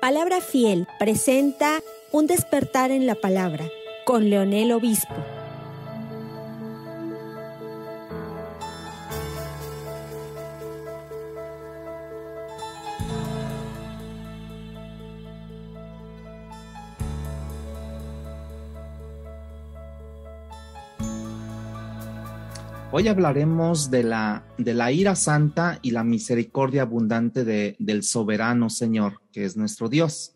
Palabra Fiel presenta Un despertar en la palabra con Leonel Obispo. Hoy hablaremos de la ira santa y la misericordia abundante del soberano Señor, que es nuestro Dios.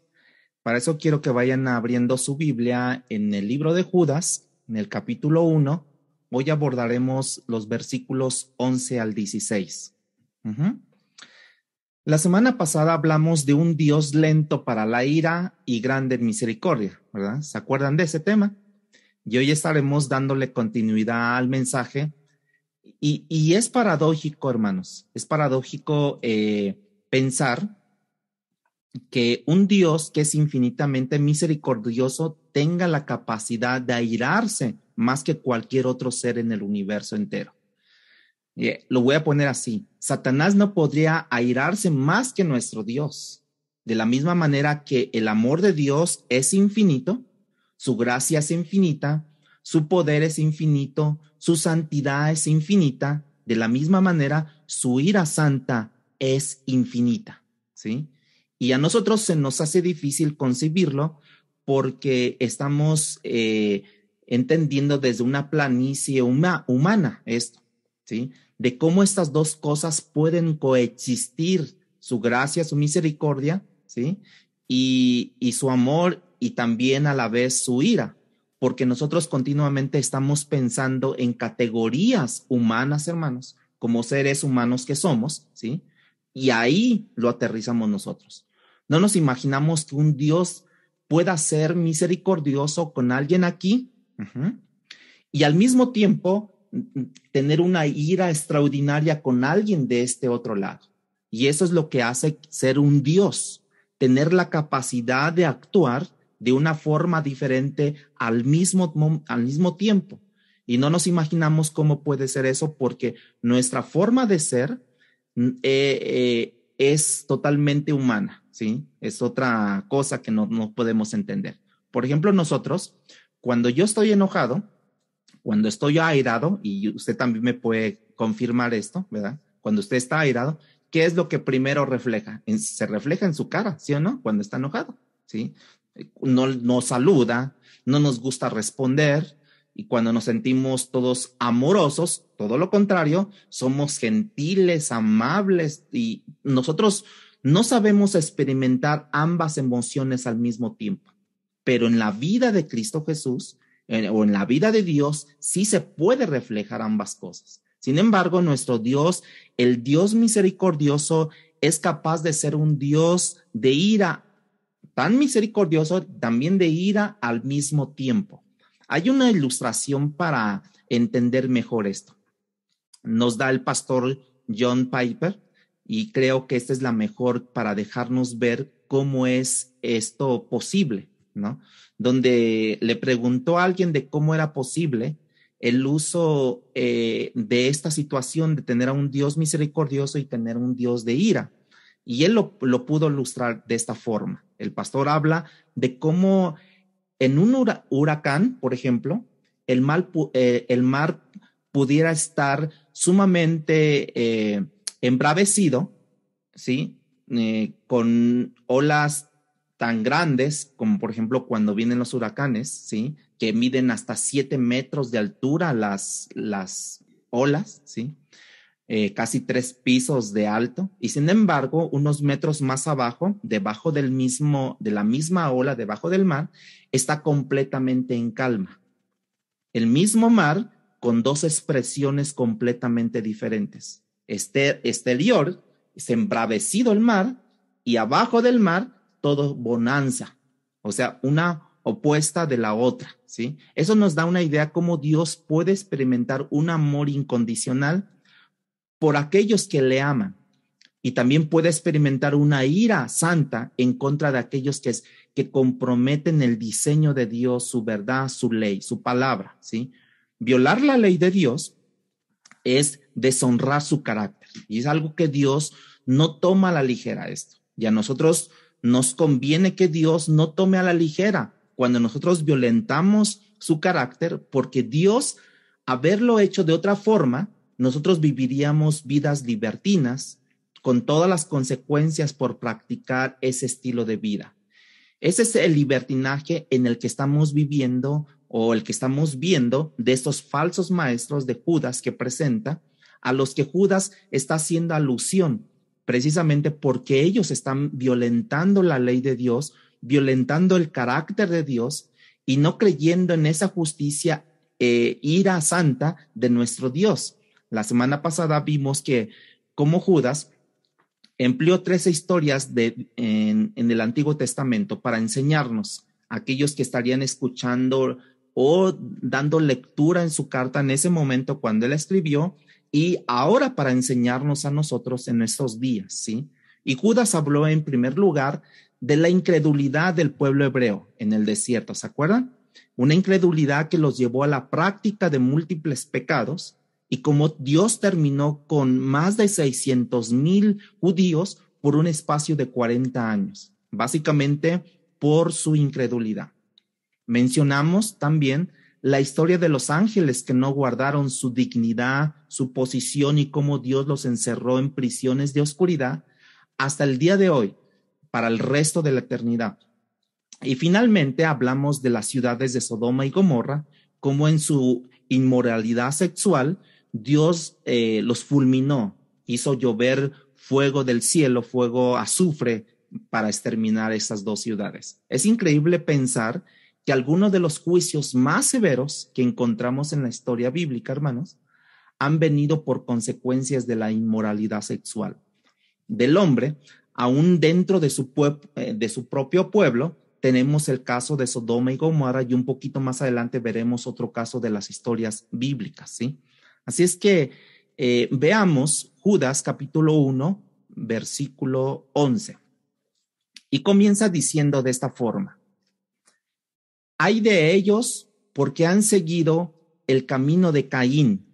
Para eso quiero que vayan abriendo su Biblia en el libro de Judas, en el capítulo 1. Hoy abordaremos los versículos 11 al 16. La semana pasada hablamos de un Dios lento para la ira y grande en misericordia, ¿verdad? ¿Se acuerdan de ese tema? Y hoy estaremos dándole continuidad al mensaje. Y es paradójico, hermanos, es paradójico pensar que un Dios que es infinitamente misericordioso tenga la capacidad de airarse más que cualquier otro ser en el universo entero. Lo voy a poner así: Satanás no podría airarse más que nuestro Dios. De la misma manera que el amor de Dios es infinito, su gracia es infinita, su poder es infinito, su santidad es infinita. De la misma manera, su ira santa es infinita, ¿sí? Y a nosotros se nos hace difícil concebirlo porque estamos entendiendo desde una planicie humana esto, ¿sí? De cómo estas dos cosas pueden coexistir: su gracia, su misericordia, ¿sí? Y su amor, y también a la vez su ira. Porque nosotros continuamente estamos pensando en categorías humanas, hermanos, como seres humanos que somos, ¿sí? Y ahí lo aterrizamos nosotros. No nos imaginamos que un Dios pueda ser misericordioso con alguien aquí, y al mismo tiempo tener una ira extraordinaria con alguien de este otro lado. Y eso es lo que hace ser un Dios, tener la capacidad de actuar de una forma diferente al mismo tiempo. Y no nos imaginamos cómo puede ser eso, porque nuestra forma de ser es totalmente humana, ¿sí? Es otra cosa que no podemos entender. Por ejemplo, nosotros, cuando yo estoy enojado, cuando estoy airado, y usted también me puede confirmar esto, ¿verdad? Cuando usted está airado, ¿qué es lo que primero refleja? Se refleja en su cara, ¿sí o no? Cuando está enojado, ¿sí? No saluda, no nos gusta responder, y cuando nos sentimos todos amorosos, todo lo contrario, somos gentiles, amables, y nosotros no sabemos experimentar ambas emociones al mismo tiempo. Pero en la vida de Cristo Jesús, o en la vida de Dios, sí se puede reflejar ambas cosas. Sin embargo, nuestro Dios, el Dios misericordioso, es capaz de ser un Dios de ira, tan misericordioso, también de ira al mismo tiempo. Hay una ilustración para entender mejor esto. Nos da el pastor John Piper, y creo que esta es la mejor para dejarnos ver cómo es esto posible, ¿no? Donde le preguntó a alguien de cómo era posible el uso de esta situación de tener a un Dios misericordioso y tener un Dios de ira. Y él lo pudo ilustrar de esta forma. El pastor habla de cómo en un huracán, por ejemplo, el mar pudiera estar sumamente embravecido, ¿sí? Con olas tan grandes como, por ejemplo, cuando vienen los huracanes, ¿sí? Que miden hasta 7 metros de altura las olas, ¿sí? Casi 3 pisos de alto, y sin embargo, unos metros más abajo, de la misma ola, debajo del mar, está completamente en calma. El mismo mar con dos expresiones completamente diferentes. Exterior, es embravecido el mar, y abajo del mar, todo bonanza. O sea, una opuesta de la otra, ¿sí? Eso nos da una idea cómo Dios puede experimentar un amor incondicional por aquellos que le aman, y también puede experimentar una ira santa en contra de aquellos que comprometen el diseño de Dios, su verdad, su ley, su palabra, ¿sí? Violar la ley de Dios es deshonrar su carácter, y es algo que Dios no toma a la ligera esto. Y a nosotros nos conviene que Dios no tome a la ligera cuando nosotros violentamos su carácter, porque Dios, haberlo hecho de otra forma, nosotros viviríamos vidas libertinas con todas las consecuencias por practicar ese estilo de vida. Ese es el libertinaje en el que estamos viviendo o el que estamos viendo de estos falsos maestros de Judas que presenta, a los que Judas está haciendo alusión, precisamente porque ellos están violentando la ley de Dios, violentando el carácter de Dios y no creyendo en esa justicia, ira santa de nuestro Dios. La semana pasada vimos que como Judas empleó 13 historias en el Antiguo Testamento para enseñarnos a aquellos que estarían escuchando o dando lectura en su carta en ese momento cuando él escribió, y ahora para enseñarnos a nosotros en estos días, ¿sí? Y Judas habló en primer lugar de la incredulidad del pueblo hebreo en el desierto, ¿se acuerdan? Una incredulidad que los llevó a la práctica de múltiples pecados, y como Dios terminó con más de 600,000 judíos por un espacio de 40 años, básicamente por su incredulidad. Mencionamos también la historia de los ángeles que no guardaron su dignidad, su posición, y cómo Dios los encerró en prisiones de oscuridad hasta el día de hoy, para el resto de la eternidad. Y finalmente hablamos de las ciudades de Sodoma y Gomorra, como en su inmoralidad sexual Dios los fulminó, hizo llover fuego del cielo, fuego azufre, para exterminar esas dos ciudades. Es increíble pensar que algunos de los juicios más severos que encontramos en la historia bíblica, hermanos, han venido por consecuencias de la inmoralidad sexual del hombre. Aún dentro de su propio pueblo tenemos el caso de Sodoma y Gomorra, y un poquito más adelante veremos otro caso de las historias bíblicas, ¿sí? Así es que veamos Judas capítulo 1, versículo 11. Y comienza diciendo de esta forma: hay de ellos porque han seguido el camino de Caín.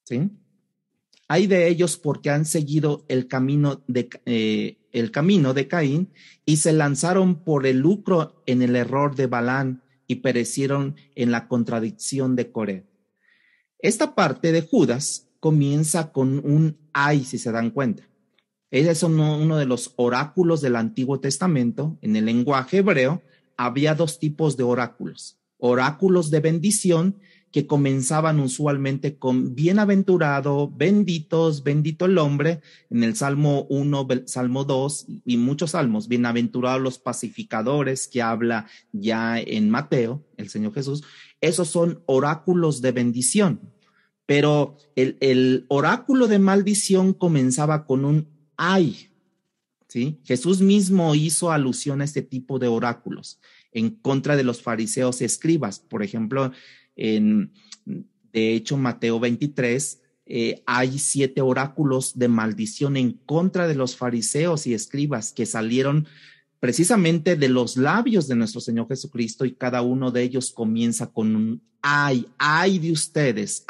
¿Sí? Hay de ellos porque han seguido el camino de Caín y se lanzaron por el lucro en el error de Balaam y perecieron en la contradicción de Coré. Esta parte de Judas comienza con un ay, si se dan cuenta. Ese es uno de los oráculos del Antiguo Testamento. En el lenguaje hebreo había dos tipos de oráculos: oráculos de bendición, que comenzaban usualmente con bienaventurado, benditos, bendito el hombre, en el Salmo 1, Salmo 2 y muchos salmos, bienaventurados los pacificadores, que habla ya en Mateo, el Señor Jesús. Esos son oráculos de bendición, pero el oráculo de maldición comenzaba con un ay, ¿sí? Jesús mismo hizo alusión a este tipo de oráculos en contra de los fariseos y escribas. Por ejemplo, de hecho, Mateo 23, hay 7 oráculos de maldición en contra de los fariseos y escribas que salieron precisamente de los labios de nuestro Señor Jesucristo, y cada uno de ellos comienza con un ay de ustedes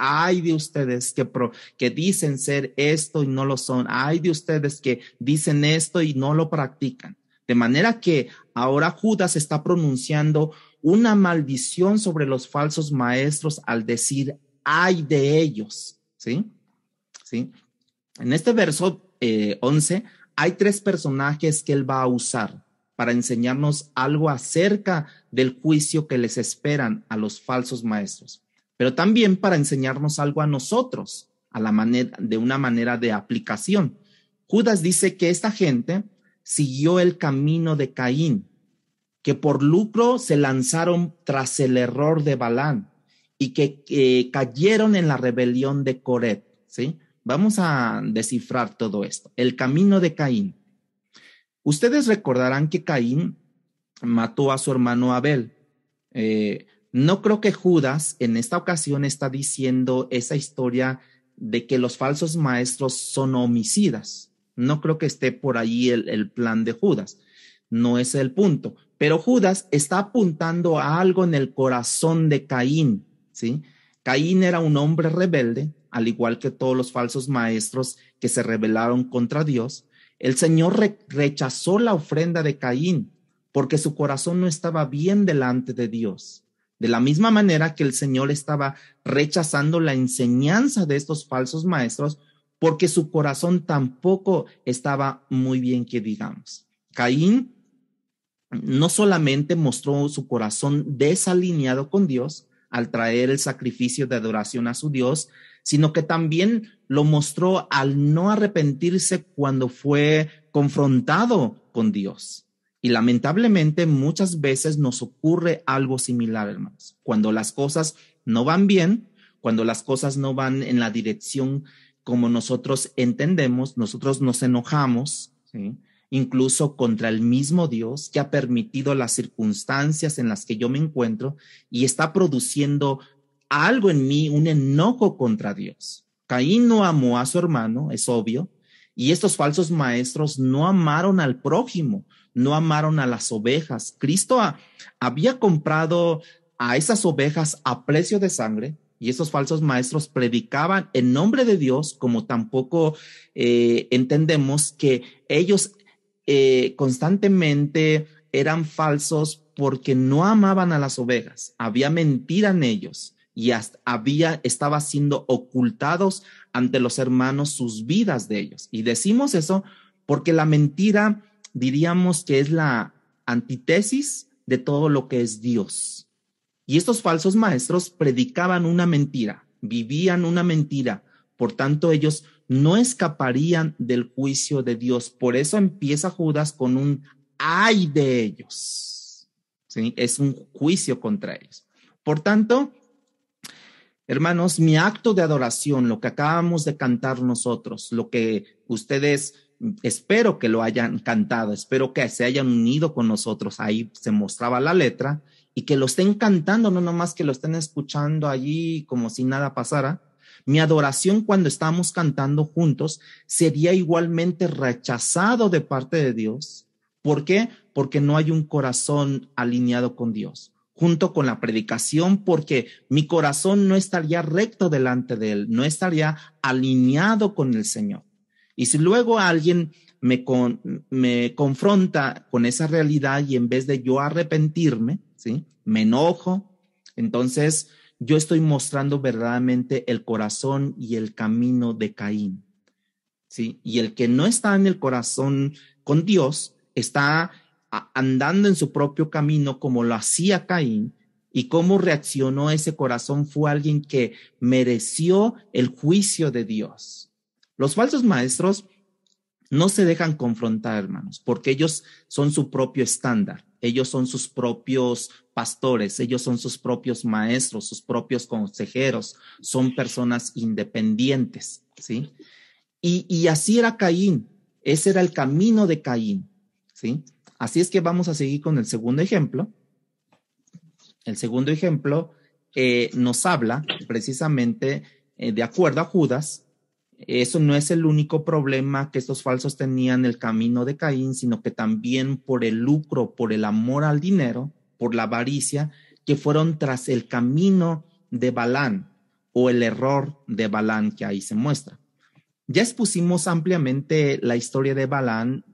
que dicen ser esto y no lo son, ay de ustedes que dicen esto y no lo practican. De manera que ahora Judas está pronunciando una maldición sobre los falsos maestros al decir ay de ellos, ¿sí? ¿Sí? En este verso 11 hay 3 personajes que él va a usar para enseñarnos algo acerca del juicio que les esperan a los falsos maestros, pero también para enseñarnos algo a nosotros, de una manera de aplicación. Judas dice que esta gente siguió el camino de Caín, que por lucro se lanzaron tras el error de Balaam y que cayeron en la rebelión de Coré, ¿sí? Vamos a descifrar todo esto. El camino de Caín. Ustedes recordarán que Caín mató a su hermano Abel. No creo que Judas en esta ocasión está diciendo esa historia de que los falsos maestros son homicidas. No creo que esté por ahí el plan de Judas. No es el punto. Pero Judas está apuntando a algo en el corazón de Caín, ¿sí? Caín era un hombre rebelde, al igual que todos los falsos maestros que se rebelaron contra Dios. El Señor rechazó la ofrenda de Caín porque su corazón no estaba bien delante de Dios. De la misma manera que el Señor estaba rechazando la enseñanza de estos falsos maestros porque su corazón tampoco estaba muy bien, que digamos. Caín no solamente mostró su corazón desalineado con Dios al traer el sacrificio de adoración a su Dios, sino que también lo mostró al no arrepentirse cuando fue confrontado con Dios. Y lamentablemente muchas veces nos ocurre algo similar, hermanos. Cuando las cosas no van bien, cuando las cosas no van en la dirección como nosotros entendemos, nosotros nos enojamos, ¿sí? Incluso contra el mismo Dios que ha permitido las circunstancias en las que yo me encuentro y está produciendo algo en mí, un enojo contra Dios. Caín no amó a su hermano, es obvio, y estos falsos maestros no amaron al prójimo, no amaron a las ovejas. Cristo había comprado a esas ovejas a precio de sangre, y esos falsos maestros predicaban en nombre de Dios, como tampoco entendemos que ellos constantemente eran falsos porque no amaban a las ovejas. Había mentira en ellos y estaba siendo ocultados ante los hermanos sus vidas de ellos. Y decimos eso porque la mentira diríamos que es la antítesis de todo lo que es Dios. Y estos falsos maestros predicaban una mentira, vivían una mentira. Por tanto, ellos no escaparían del juicio de Dios. Por eso empieza Judas con un ay de ellos. ¿Sí? Es un juicio contra ellos. Por tanto, hermanos, mi acto de adoración, lo que acabamos de cantar nosotros, lo que ustedes, espero que lo hayan cantado, espero que se hayan unido con nosotros, ahí se mostraba la letra, y que lo estén cantando, no nomás que lo estén escuchando allí como si nada pasara. Mi adoración cuando estamos cantando juntos sería igualmente rechazado de parte de Dios. ¿Por qué? Porque no hay un corazón alineado con Dios, junto con la predicación, porque mi corazón no estaría recto delante de Él, no estaría alineado con el Señor. Y si luego alguien me confronta con esa realidad y en vez de yo arrepentirme, ¿sí? Me enojo, entonces yo estoy mostrando verdaderamente el corazón y el camino de Caín, ¿sí? Y el que no está en el corazón con Dios está andando en su propio camino como lo hacía Caín, y cómo reaccionó ese corazón fue alguien que mereció el juicio de Dios. Los falsos maestros no se dejan confrontar, hermanos, porque ellos son su propio estándar, ellos son sus propios pastores, ellos son sus propios maestros, sus propios consejeros, son personas independientes, ¿sí? Y así era Caín, ese era el camino de Caín, ¿sí? Así es que vamos a seguir con el segundo ejemplo. El segundo ejemplo nos habla precisamente de acuerdo a Judas. Eso no es el único problema que estos falsos tenían en el camino de Caín, sino que también por el lucro, por el amor al dinero, por la avaricia, que fueron tras el camino de Balán o el error de Balán que ahí se muestra. Ya expusimos ampliamente la historia de Balán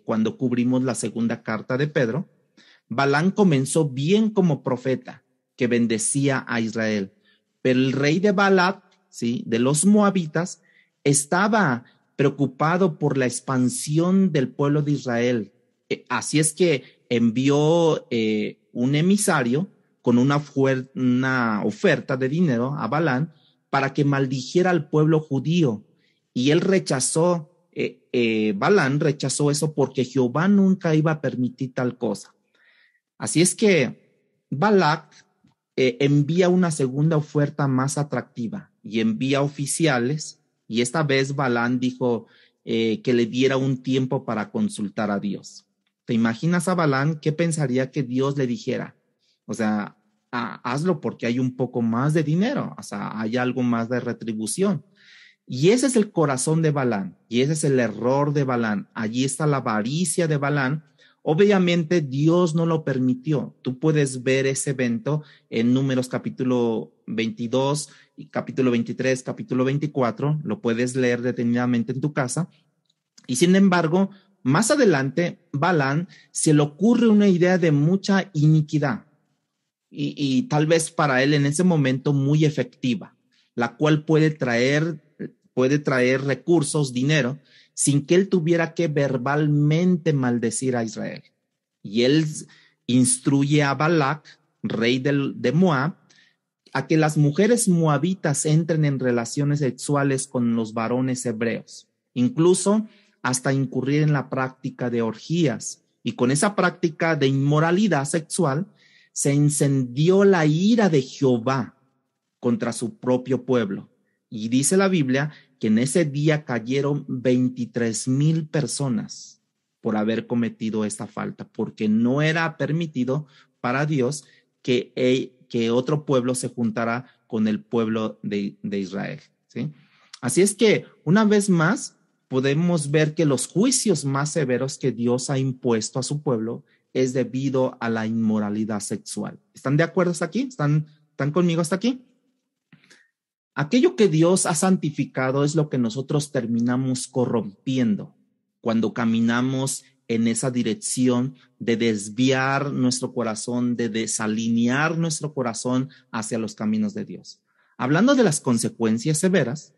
cuando cubrimos la segunda carta de Pedro. Balán comenzó bien como profeta que bendecía a Israel, pero el rey de Balac, ¿sí?, de los moabitas, estaba preocupado por la expansión del pueblo de Israel. Así es que envió un emisario con una oferta de dinero a Balán para que maldijera al pueblo judío. Y él rechazó, Balán rechazó eso porque Jehová nunca iba a permitir tal cosa. Así es que Balac envía una segunda oferta más atractiva y envía oficiales. Y esta vez Balán dijo que le diera un tiempo para consultar a Dios. ¿Te imaginas a Balán qué pensaría que Dios le dijera? O sea, hazlo porque hay un poco más de dinero, o sea, hay algo más de retribución. Y ese es el corazón de Balán, y ese es el error de Balán. Allí está la avaricia de Balán. Obviamente Dios no lo permitió. Tú puedes ver ese evento en Números capítulo 22, capítulo 23, capítulo 24. Lo puedes leer detenidamente en tu casa. Y sin embargo, más adelante, Balaam se le ocurre una idea de mucha iniquidad y tal vez para él en ese momento muy efectiva, la cual puede traer recursos, dinero, sin que él tuviera que verbalmente maldecir a Israel. Y él instruye a Balac, rey de Moab, a que las mujeres moabitas entren en relaciones sexuales con los varones hebreos, incluso hasta incurrir en la práctica de orgías. Y con esa práctica de inmoralidad sexual se encendió la ira de Jehová contra su propio pueblo. Y dice la Biblia que en ese día cayeron 23,000 personas por haber cometido esta falta, porque no era permitido para Dios que otro pueblo se juntara con el pueblo de Israel, ¿sí? Así es que, una vez más, podemos ver que los juicios más severos que Dios ha impuesto a su pueblo es debido a la inmoralidad sexual. ¿Están de acuerdo hasta aquí? ¿Están conmigo hasta aquí? Aquello que Dios ha santificado es lo que nosotros terminamos corrompiendo cuando caminamos en esa dirección de desviar nuestro corazón, de desalinear nuestro corazón hacia los caminos de Dios. Hablando de las consecuencias severas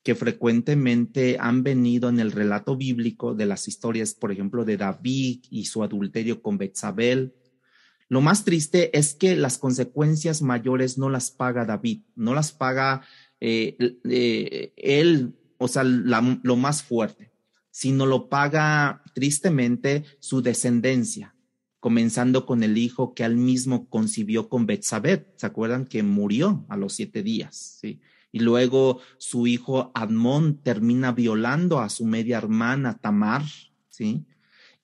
que frecuentemente han venido en el relato bíblico de las historias, por ejemplo, de David y su adulterio con Betsabé, lo más triste es que las consecuencias mayores no las paga David, no las paga él, o sea, lo más fuerte, sino lo paga tristemente su descendencia, comenzando con el hijo que él mismo concibió con Betsabé. ¿Se acuerdan que murió a los 7 días? ¿Sí? Y luego su hijo Amnón termina violando a su media hermana Tamar, ¿sí?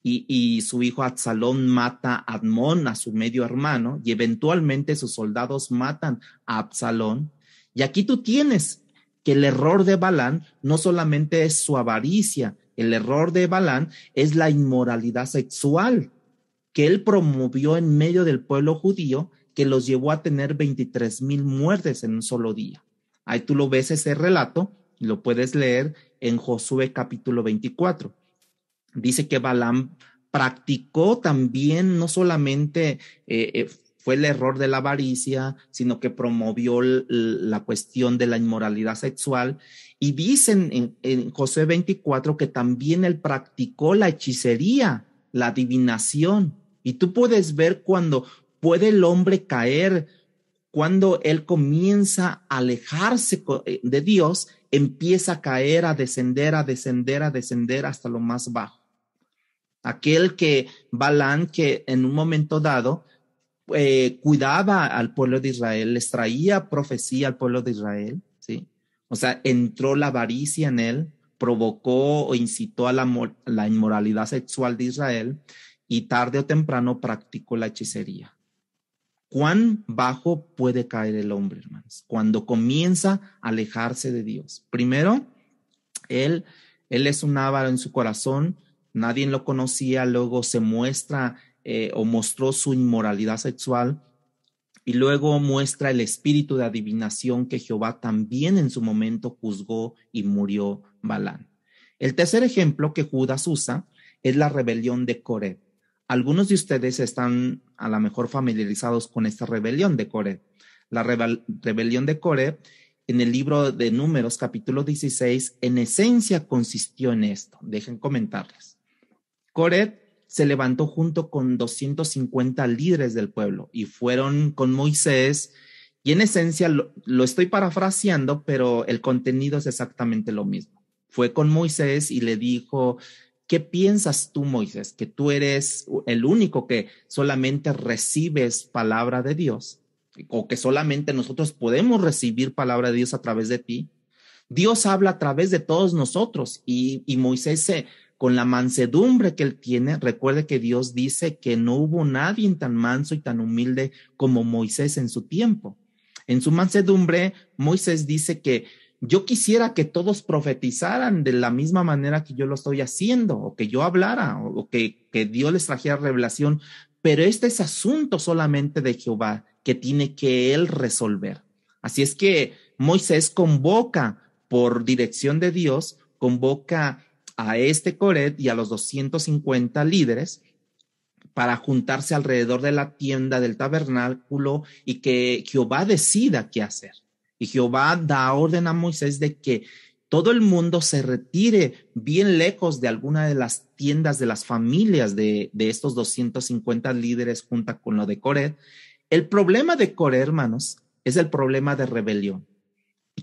Y su hijo Absalón mata a Amnón, a su medio hermano, y eventualmente sus soldados matan a Absalón. Y aquí tú tienes que el error de Balaam no solamente es su avaricia, el error de Balaam es la inmoralidad sexual que él promovió en medio del pueblo judío, que los llevó a tener 23,000 muertes en un solo día. Ahí tú lo ves, ese relato, y lo puedes leer en Josué capítulo 24. Dice que Balaam practicó también, no solamente fue el error de la avaricia, sino que promovió la cuestión de la inmoralidad sexual. Y dicen en Josué 24 que también él practicó la hechicería, la adivinación. Y tú puedes ver cuando puede el hombre caer, cuando él comienza a alejarse de Dios, empieza a caer, a descender hasta lo más bajo. Aquel que Balaam, que en un momento dado cuidaba al pueblo de Israel, les traía profecía al pueblo de Israel, ¿sí? O sea, entró la avaricia en él, provocó o incitó a la inmoralidad sexual de Israel y tarde o temprano practicó la hechicería. ¿Cuán bajo puede caer el hombre, hermanos? Cuando comienza a alejarse de Dios. Primero, él es un avaro en su corazón, nadie lo conocía, luego se muestra o mostró su inmoralidad sexual y luego muestra el espíritu de adivinación que Jehová también en su momento juzgó y murió Balaam. El tercer ejemplo que Judas usa es la rebelión de Coré. Algunos de ustedes están a lo mejor familiarizados con esta rebelión de Coré. La rebelión de Coré en el libro de Números, capítulo 16, en esencia consistió en esto. Dejen comentarles. Coré se levantó junto con 250 líderes del pueblo y fueron con Moisés, y en esencia lo estoy parafraseando, pero el contenido es exactamente lo mismo. Fue con Moisés y le dijo: ¿qué piensas tú, Moisés? Que tú eres el único que solamente recibes palabra de Dios, o que solamente nosotros podemos recibir palabra de Dios a través de ti. Dios habla a través de todos nosotros y Moisés con la mansedumbre que él tiene, recuerde que Dios dice que no hubo nadie tan manso y tan humilde como Moisés en su tiempo. En su mansedumbre, Moisés dice que yo quisiera que todos profetizaran de la misma manera que yo lo estoy haciendo, o que yo hablara, o que Dios les trajera revelación, pero este es asunto solamente de Jehová que tiene que él resolver. Así es que Moisés convoca por dirección de Dios, convoca a este Coret y a los 250 líderes para juntarse alrededor de la tienda del tabernáculo y que Jehová decida qué hacer. Y Jehová da orden a Moisés de que todo el mundo se retire bien lejos de alguna de las tiendas de las familias de estos 250 líderes junto con lo de Coré. El problema de Coré, hermanos, es el problema de rebelión,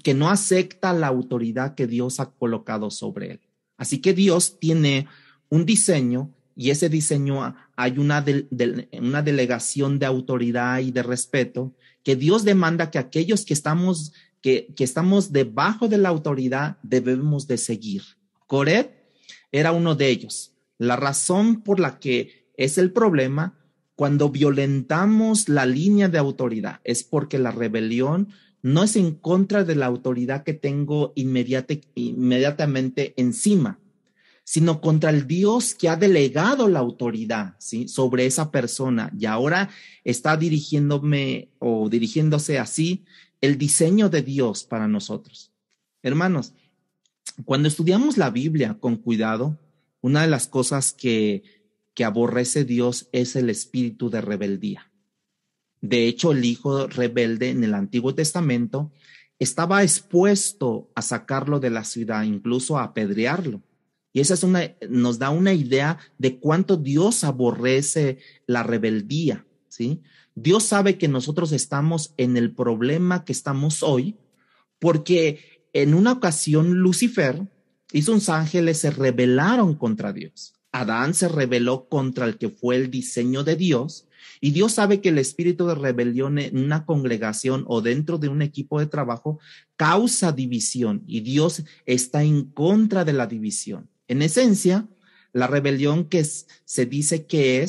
que no acepta la autoridad que Dios ha colocado sobre él. Así que Dios tiene un diseño y ese diseño hay una delegación de autoridad y de respeto que Dios demanda que aquellos que estamos debajo de la autoridad debemos de seguir. Coré era uno de ellos. La razón por la que es el problema cuando violentamos la línea de autoridad es porque la rebelión no es en contra de la autoridad que tengo inmediatamente encima, sino contra el Dios que ha delegado la autoridad, ¿sí?, sobre esa persona y ahora está dirigiéndose así el diseño de Dios para nosotros. Hermanos, cuando estudiamos la Biblia con cuidado, una de las cosas que aborrece Dios es el espíritu de rebeldía. De hecho, el hijo rebelde en el Antiguo Testamento estaba expuesto a sacarlo de la ciudad, incluso a apedrearlo. Y esa nos da una idea de cuánto Dios aborrece la rebeldía, ¿sí? Dios sabe que nosotros estamos en el problema que estamos hoy, porque en una ocasión Lucifer y sus ángeles se rebelaron contra Dios. Adán se rebeló contra el que fue el diseño de Dios, y Dios sabe que el espíritu de rebelión en una congregación o dentro de un equipo de trabajo causa división, y Dios está en contra de la división. En esencia, la rebelión que se dice que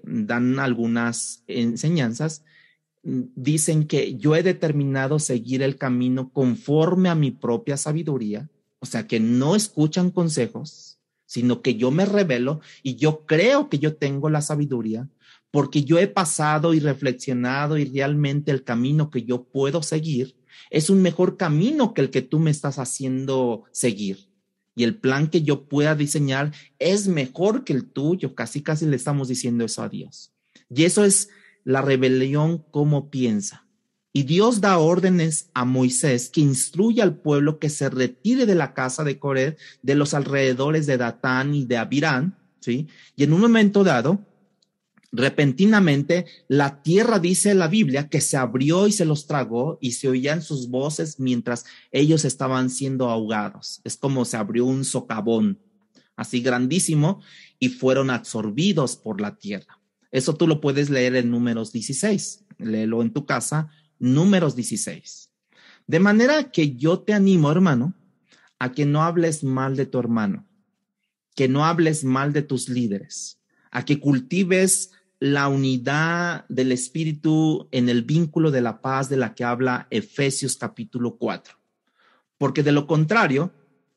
dan algunas enseñanzas, dicen que yo he determinado seguir el camino conforme a mi propia sabiduría, o sea que no escuchan consejos, sino que yo me rebelo y yo creo que yo tengo la sabiduría porque yo he pasado y reflexionado y realmente el camino que yo puedo seguir es un mejor camino que el que tú me estás haciendo seguir. Y el plan que yo pueda diseñar es mejor que el tuyo. Casi le estamos diciendo eso a Dios. Y eso es la rebelión como piensa. Y Dios da órdenes a Moisés que instruya al pueblo que se retire de la casa de Coré, de los alrededores de Datán y de Abirán, ¿sí? Y en un momento dado, repentinamente, la tierra, dice la Biblia, que se abrió y se los tragó y se oían sus voces mientras ellos estaban siendo ahogados. Es como se abrió un socavón así grandísimo y fueron absorbidos por la tierra. Eso tú lo puedes leer en Números 16. Léelo en tu casa, Números 16. De manera que yo te animo, hermano, a que no hables mal de tu hermano, que no hables mal de tus líderes, a que cultives la unidad del espíritu en el vínculo de la paz de la que habla Efesios capítulo 4. Porque de lo contrario,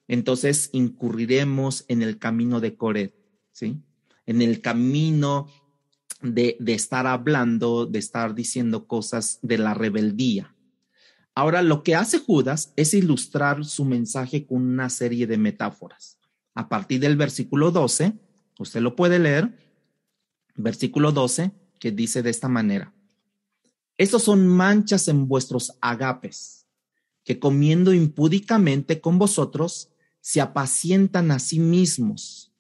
entonces incurriremos en el camino de Coré, ¿sí? En el camino de estar hablando, de estar diciendo cosas de la rebeldía. Ahora, lo que hace Judas es ilustrar su mensaje con una serie de metáforas. A partir del versículo 12, usted lo puede leer, versículo 12, que dice de esta manera: estos son manchas en vuestros agapes, que comiendo impúdicamente con vosotros, se apacientan a sí mismos.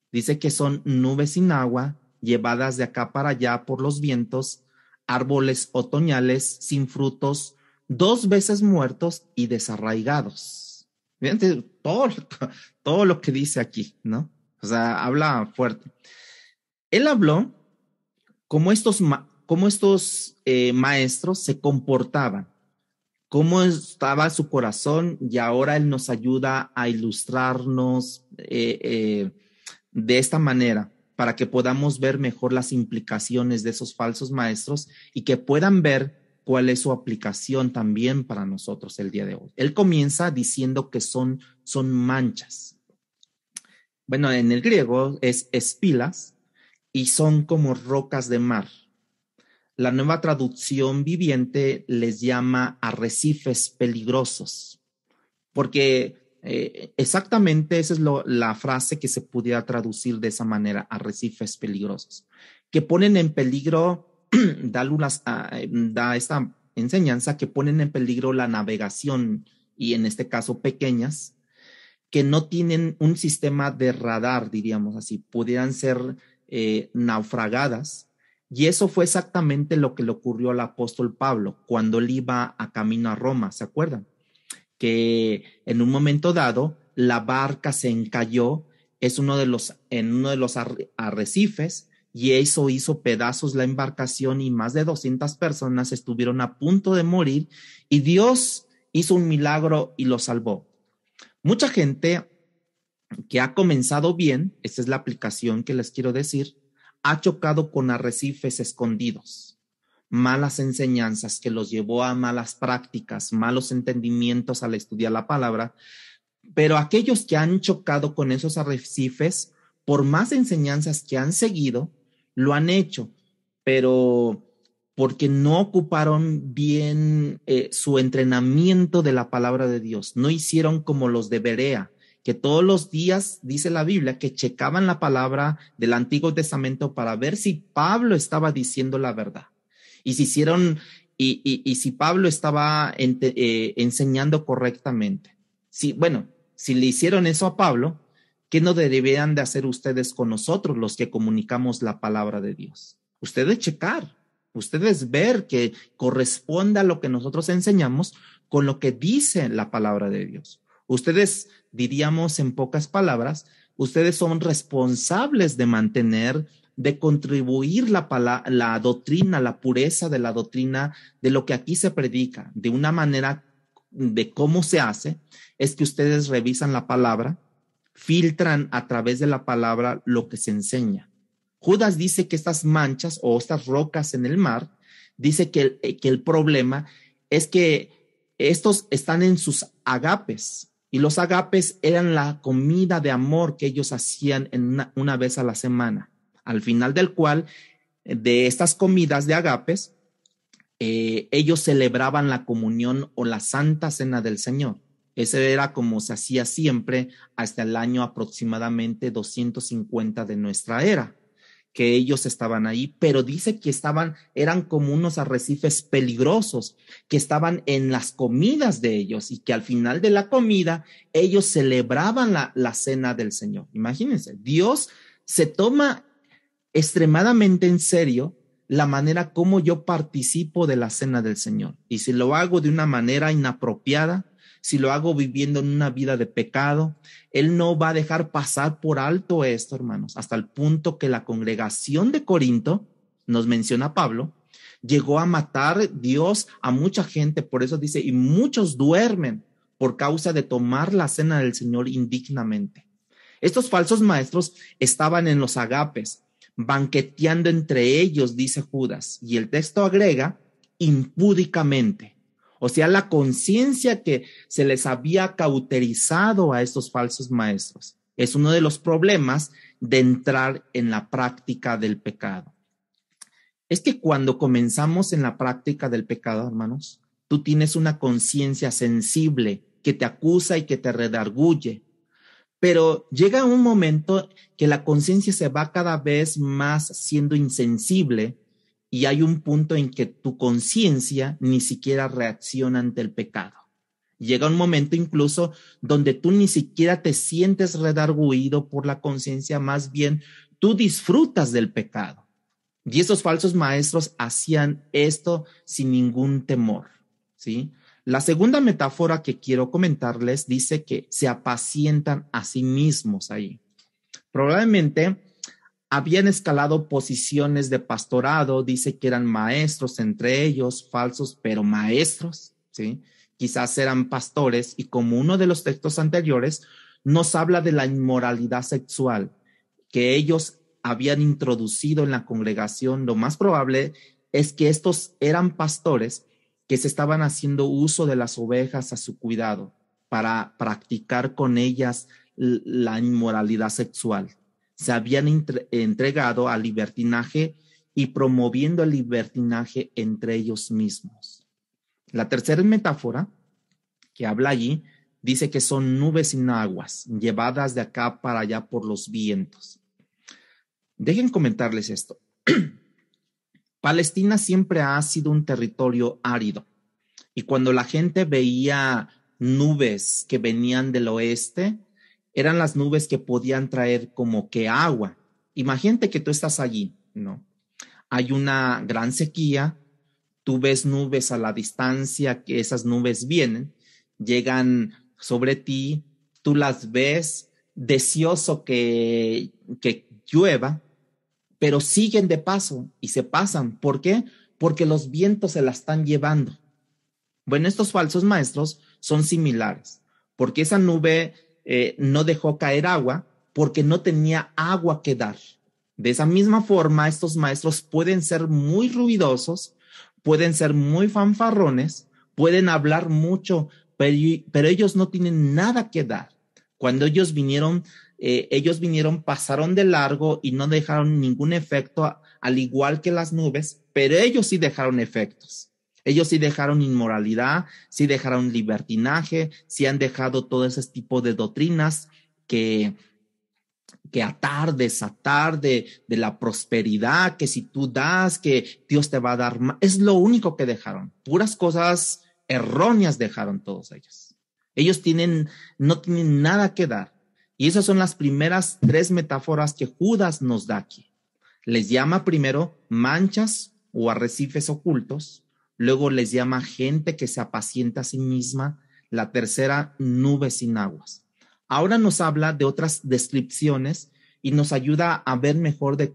Dice que son nubes sin agua, llevadas de acá para allá por los vientos, árboles otoñales sin frutos, 2 veces muertos y desarraigados. Fíjate todo lo que dice aquí, ¿no? O sea, habla fuerte. Él habló cómo estos maestros se comportaban, cómo estaba su corazón, y ahora él nos ayuda a ilustrarnos de esta manera para que podamos ver mejor las implicaciones de esos falsos maestros y que puedan ver cuál es su aplicación también para nosotros el día de hoy. Él comienza diciendo que son manchas. Bueno, en el griego es espilas y son como rocas de mar. La Nueva Traducción Viviente les llama arrecifes peligrosos, porque exactamente esa es la frase que se pudiera traducir de esa manera: arrecifes peligrosos, que ponen en peligro, da esta enseñanza, que ponen en peligro la navegación, y en este caso pequeñas, que no tienen un sistema de radar, diríamos así, pudieran ser naufragadas. Y eso fue exactamente lo que le ocurrió al apóstol Pablo cuando él iba a camino a Roma, ¿se acuerdan? Que en un momento dado la barca se encalló en uno de los arrecifes, y eso hizo pedazos la embarcación, y más de 200 personas estuvieron a punto de morir, y Dios hizo un milagro y lo salvó. Mucha gente que ha comenzado bien, esta es la aplicación que les quiero decir, ha chocado con arrecifes escondidos, malas enseñanzas que los llevó a malas prácticas, malos entendimientos al estudiar la palabra. Pero aquellos que han chocado con esos arrecifes, por más enseñanzas que han seguido, lo han hecho, pero porque no ocuparon bien su entrenamiento de la palabra de Dios. No hicieron como los de Berea, que todos los días, dice la Biblia, que checaban la palabra del Antiguo Testamento para ver si Pablo estaba diciendo la verdad. Y si hicieron, y si Pablo estaba enseñando correctamente. Sí, bueno, si le hicieron eso a Pablo, ¿qué no deberían de hacer ustedes con nosotros, los que comunicamos la palabra de Dios? Ustedes checar, ustedes ver que corresponda lo que nosotros enseñamos con lo que dice la palabra de Dios. Ustedes, diríamos en pocas palabras, ustedes son responsables de mantener, de contribuir la doctrina, la pureza de la doctrina, de lo que aquí se predica, de una manera de cómo se hace, es que ustedes revisan la palabra, filtran a través de la palabra lo que se enseña. Judas dice que estas manchas o estas rocas en el mar, dice que el problema es que estos están en sus agapes, y los agapes eran la comida de amor que ellos hacían una vez a la semana, al final del cual, de estas comidas de agapes, ellos celebraban la comunión o la Santa Cena del Señor. Ese era como se hacía siempre hasta el año aproximadamente 250 de nuestra era, que ellos estaban ahí, pero dice que eran como unos arrecifes peligrosos que estaban en las comidas de ellos, y que al final de la comida ellos celebraban la cena del Señor. Imagínense, Dios se toma extremadamente en serio la manera como yo participo de la cena del Señor. Y si lo hago de una manera inapropiada, si lo hago viviendo en una vida de pecado, Él no va a dejar pasar por alto esto, hermanos, hasta el punto que la congregación de Corinto, nos menciona Pablo, llegó a matar Dios a mucha gente. Por eso dice, y muchos duermen por causa de tomar la cena del Señor indignamente. Estos falsos maestros estaban en los agapes, banqueteando entre ellos, dice Judas, y el texto agrega, impúdicamente. O sea, la conciencia que se les había cauterizado a estos falsos maestros es uno de los problemas de entrar en la práctica del pecado. Es que cuando comenzamos en la práctica del pecado, hermanos, tú tienes una conciencia sensible que te acusa y que te redarguye. Pero llega un momento que la conciencia se va cada vez más siendo insensible, y hay un punto en que tu conciencia ni siquiera reacciona ante el pecado. Llega un momento incluso donde tú ni siquiera te sientes redarguido por la conciencia, más bien tú disfrutas del pecado. Y esos falsos maestros hacían esto sin ningún temor, ¿sí? La segunda metáfora que quiero comentarles dice que se apacientan a sí mismos ahí. Probablemente habían escalado posiciones de pastorado, dice que eran maestros entre ellos, falsos, pero maestros, ¿sí? Quizás eran pastores, y como uno de los textos anteriores nos habla de la inmoralidad sexual que ellos habían introducido en la congregación, lo más probable es que estos eran pastores que se estaban haciendo uso de las ovejas a su cuidado para practicar con ellas la inmoralidad sexual. Se habían entregado al libertinaje y promoviendo el libertinaje entre ellos mismos. La tercera metáfora que habla allí dice que son nubes sin aguas, llevadas de acá para allá por los vientos. Dejen comentarles esto. Palestina siempre ha sido un territorio árido, y cuando la gente veía nubes que venían del oeste, eran las nubes que podían traer como que agua. Imagínate que tú estás allí, ¿no? Hay una gran sequía, tú ves nubes a la distancia, que esas nubes vienen, llegan sobre ti, tú las ves, deseoso que llueva, pero siguen de paso y se pasan. ¿Por qué? Porque los vientos se la están llevando. Bueno, estos falsos maestros son similares, porque esa nube no dejó caer agua porque no tenía agua que dar. De esa misma forma, estos maestros pueden ser muy ruidosos, pueden ser muy fanfarrones, pueden hablar mucho, pero ellos no tienen nada que dar. Cuando ellos vinieron, pasaron de largo y no dejaron ningún efecto, al igual que las nubes, pero ellos sí dejaron efectos. Ellos sí dejaron inmoralidad, sí dejaron libertinaje, sí han dejado todo ese tipo de doctrinas que atar, desatar de la prosperidad, que si tú das, que Dios te va a dar más. Es lo único que dejaron. Puras cosas erróneas dejaron todos ellos. Ellos no tienen nada que dar. Y esas son las primeras 3 metáforas que Judas nos da aquí. Les llama primero manchas o arrecifes ocultos. Luego les llama gente que se apacienta a sí misma. La tercera, nubes sin aguas. Ahora nos habla de otras descripciones y nos ayuda a ver mejor de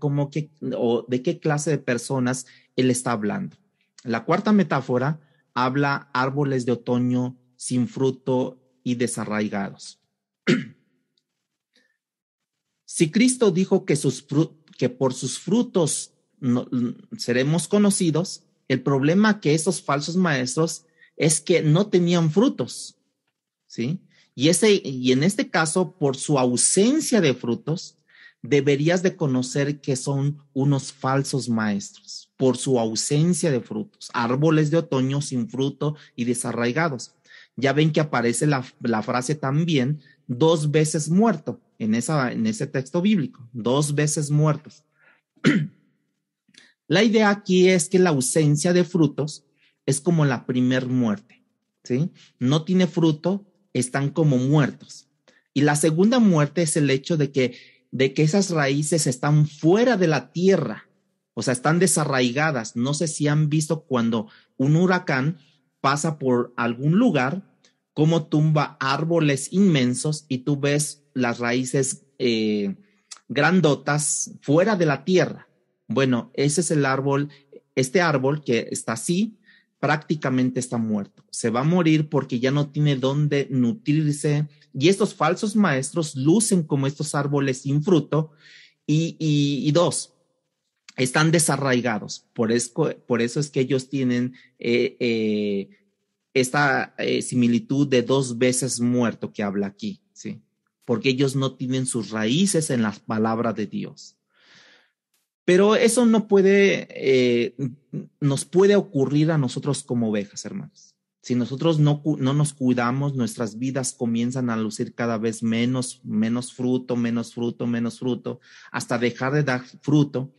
qué clase de personas él está hablando. La cuarta metáfora habla árboles de otoño sin fruto y desarraigados. Si Cristo dijo que por sus frutos seremos conocidos, el problema que estos falsos maestros es que no tenían frutos, ¿sí? Y en este caso, por su ausencia de frutos, deberías de conocer que son unos falsos maestros, por su ausencia de frutos, árboles de otoño sin fruto y desarraigados. Ya ven que aparece la frase también 2 veces muerto en ese texto bíblico, 2 veces muertos. La idea aquí es que la ausencia de frutos es como la primer muerte, ¿sí? No tiene fruto, están como muertos. Y la segunda muerte es el hecho de que esas raíces están fuera de la tierra, o sea, están desarraigadas. No sé si han visto cuando un huracán pasa por algún lugar, cómo tumba árboles inmensos y tú ves las raíces grandotas fuera de la tierra. Bueno, ese es el árbol, este árbol que está así, prácticamente está muerto. Se va a morir porque ya no tiene dónde nutrirse. Y estos falsos maestros lucen como estos árboles sin fruto. Y 2, están desarraigados. Por eso es que ellos tienen esta similitud de 2 veces muerto que habla aquí, ¿sí? Porque ellos no tienen sus raíces en la palabra de Dios. Pero eso no nos puede ocurrir a nosotros como ovejas, hermanos. Si nosotros no nos cuidamos, nuestras vidas comienzan a lucir cada vez menos fruto, hasta dejar de dar fruto.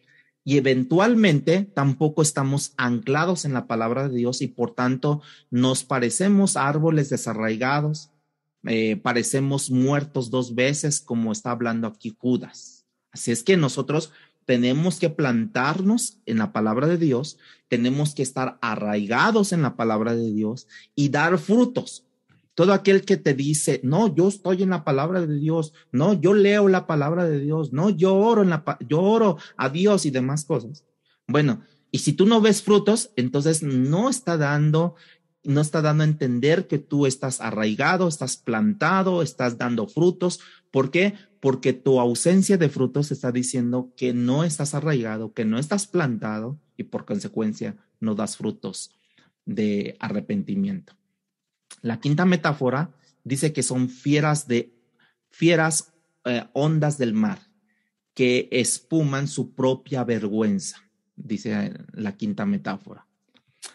Y eventualmente tampoco estamos anclados en la palabra de Dios y por tanto nos parecemos a árboles desarraigados, parecemos muertos 2 veces, como está hablando aquí Judas. Así es que nosotros tenemos que plantarnos en la palabra de Dios, tenemos que estar arraigados en la palabra de Dios y dar frutos. Todo aquel que te dice, no, yo estoy en la palabra de Dios, no, yo leo la palabra de Dios, no, yo oro a Dios y demás cosas. Bueno, y si tú no ves frutos, entonces no está dando a entender que tú estás arraigado, estás plantado, estás dando frutos. ¿Por qué? Porque tu ausencia de frutos está diciendo que no estás arraigado, que no estás plantado y por consecuencia no das frutos de arrepentimiento. La quinta metáfora dice que son fieras ondas del mar que espuman su propia vergüenza, dice la quinta metáfora.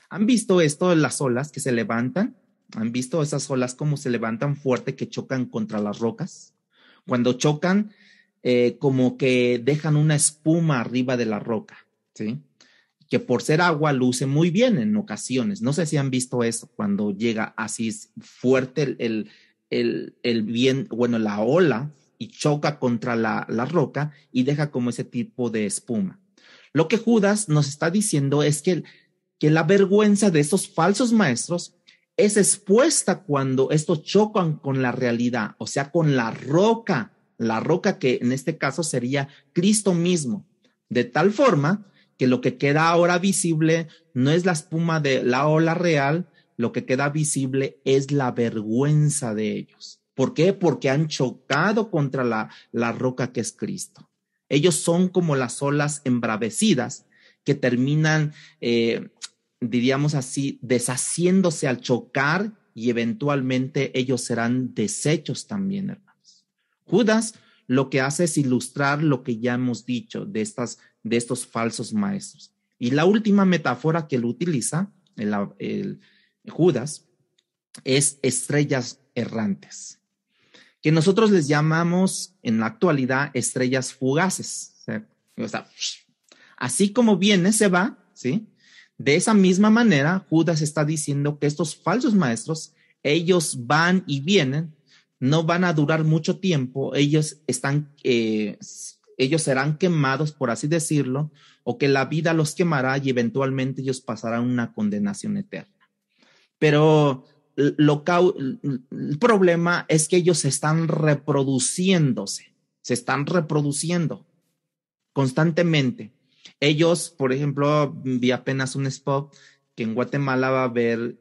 ¿Han visto esto de las olas que se levantan ¿Han visto esas olas como se levantan fuerte que chocan contra las rocas? Cuando chocan, como que dejan una espuma arriba de la roca, ¿sí? Que por ser agua luce muy bien en ocasiones. No sé si han visto eso, cuando llega así fuerte la ola y choca contra la roca y deja como ese tipo de espuma. Lo que Judas nos está diciendo es que la vergüenza de estos falsos maestros es expuesta cuando estos chocan con la realidad, o sea, con la roca que en este caso sería Cristo mismo, de tal forma que lo que queda ahora visible no es la espuma de la ola real, lo que queda visible es la vergüenza de ellos. ¿Por qué? Porque han chocado contra la roca que es Cristo. Ellos son como las olas embravecidas que terminan, diríamos así, deshaciéndose al chocar y eventualmente ellos serán deshechos también, hermanos. Judas lo que hace es ilustrar lo que ya hemos dicho de estos falsos maestros. Y la última metáfora que él utiliza, el Judas, es estrellas errantes, que nosotros les llamamos en la actualidad estrellas fugaces. O sea, así como viene, se va, ¿sí? De esa misma manera, Judas está diciendo que estos falsos maestros, ellos van y vienen, no van a durar mucho tiempo, ellos serán quemados, por así decirlo, o que la vida los quemará y eventualmente ellos pasarán una condenación eterna. Pero el problema es que ellos se están reproduciendo constantemente. Ellos, por ejemplo, vi apenas un spot que en Guatemala va a haber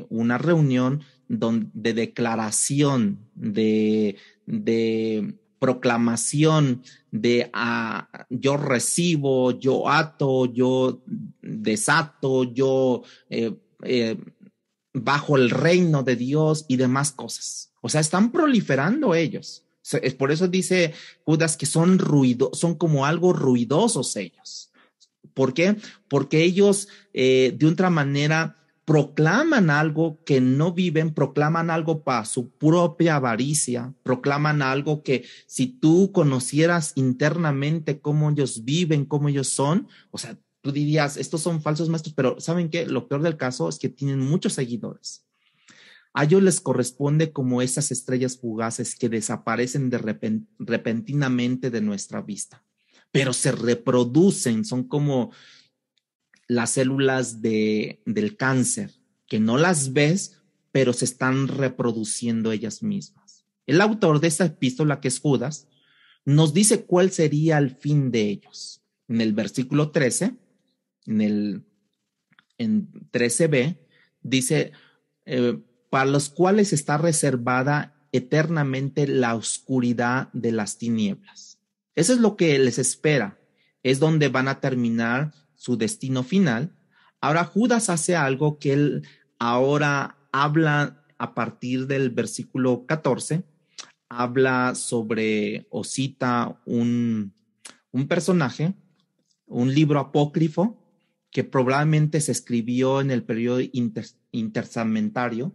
una reunión de declaración, de proclamación, de yo recibo, yo ato, yo desato, yo bajo el reino de Dios y demás cosas. O sea, están proliferando ellos. Por eso dice Judas que son como algo ruidosos ellos. ¿Por qué? Porque ellos de otra manera proclaman algo que no viven, proclaman algo para su propia avaricia, proclaman algo que si tú conocieras internamente cómo ellos viven, cómo ellos son, o sea, tú dirías, estos son falsos maestros, pero ¿saben qué? Lo peor del caso es que tienen muchos seguidores. A ellos les corresponde como esas estrellas fugaces que desaparecen repentinamente de nuestra vista, pero se reproducen, son como las células del cáncer, que no las ves, pero se están reproduciendo ellas mismas. El autor de esta epístola, que es Judas, nos dice cuál sería el fin de ellos. En el versículo 13, en 13b, dice, para los cuales está reservada eternamente la oscuridad de las tinieblas. Eso es lo que les espera, es donde van a terminar su destino final. Ahora Judas hace algo que él ahora habla a partir del versículo 14, habla sobre o cita un personaje, un libro apócrifo que probablemente se escribió en el periodo intertestamentario,